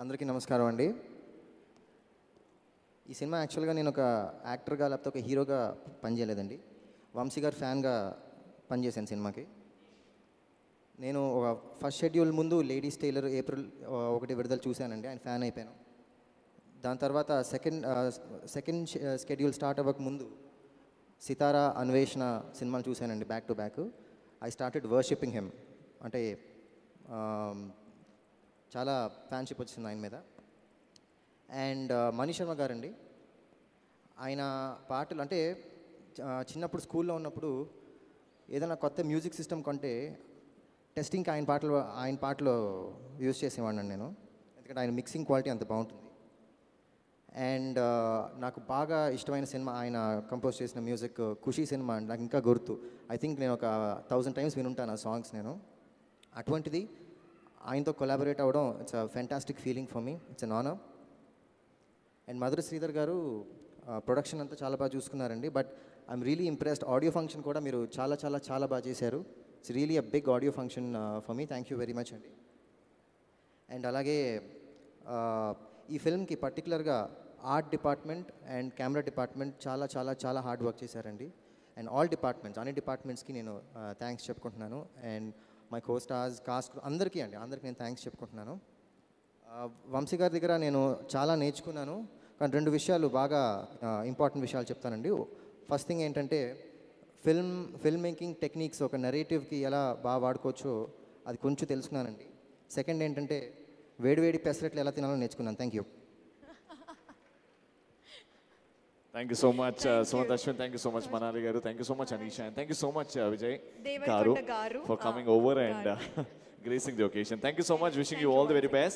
అందరికీ నమస్కారం అండి. ఈ సినిమా యాక్చువల్గా నేను ఒక యాక్టర్గా లేకపోతే ఒక హీరోగా పనిచేయలేదండి. వంశీ గారు ఫ్యాన్గా పనిచేశాను సినిమాకి. నేను ఒక ఫస్ట్ షెడ్యూల్ ముందు లేడీస్ టైలర్ ఏప్రిల్ 1 విడుదల చూశానండి. ఆయన ఫ్యాన్ అయిపోయాను. దాని తర్వాత సెకండ్ షెడ్యూల్ స్టార్ట్ అవ్వక ముందు సితారా అన్వేషణ సినిమాలు చూశానండి back to back. I started worshipping him. అంటే చాలా ఫ్యాన్షిప్ వచ్చింది ఆయన మీద. అండ్ మణి శర్మ గారండి, ఆయన పాటలు అంటే చిన్నప్పుడు స్కూల్లో ఉన్నప్పుడు ఏదైనా కొత్త మ్యూజిక్ సిస్టమ్ కొంటే టెస్టింగ్కి ఆయన పాటలు యూజ్ చేసేవాడిని నేను, ఎందుకంటే ఆయన మిక్సింగ్ క్వాలిటీ అంత బాగుంటుంది. అండ్ నాకు బాగా ఇష్టమైన సినిమా ఆయన కంపోజ్ చేసిన మ్యూజిక్ ఖుషీ సినిమా అండి. నాకు ఇంకా గుర్తు. ఐ థింక్ నేను ఒక 1000 టైమ్స్ వినుంటాను ఆ సాంగ్స్ నేను. అటువంటిది ఆయనతో కొలాబరేట్ అవ్వడం it's a fantastic feeling for me. It's an honour. And Madhura Sridhar garu production అంతా చాలా బాగా చూసుకున్నారండి. But I'm really impressed. Audio function కూడా మీరు చాలా చాలా చాలా బాగా చేశారు. It's really a big audio function for me. Thank you very much అండి. అండ్ అలాగే ఈ ఫిల్మ్కి పర్టికులర్గా art department and camera department చాలా చాలా చాలా హార్డ్ వర్క్ చేశారండి. అండ్ ఆల్ డిపార్ట్మెంట్స్, అన్ని డిపార్ట్మెంట్స్కి నేను థ్యాంక్స్ చెప్పుకుంటున్నాను. And my co stars, cost అందరికీ నేను థ్యాంక్స్ చెప్పుకుంటున్నాను. వంశీ గారి దగ్గర నేను చాలా నేర్చుకున్నాను. కానీ 2 విషయాలు బాగా ఇంపార్టెంట్ విషయాలు చెప్తానండి. ఫస్ట్ థింగ్ ఏంటంటే ఫిల్మ్ మేకింగ్ టెక్నిక్స్ ఒక నెరేటివ్కి ఎలా బాగా వాడుకోవచ్చో అది కొంచెం తెలుసుకున్నానండి. సెకండ్ ఏంటంటే వేడివేడి పెసరట్లు ఎలా తినాలో నేర్చుకున్నాను. Thank you. Thank you so much, Sumant Ashwin. Thank you so much, Manali Garu. Thank you so much, Anisha. And thank you so much, Vijay Garu, for coming over and gracing the occasion. Thank you so much. Wishing you all the very best.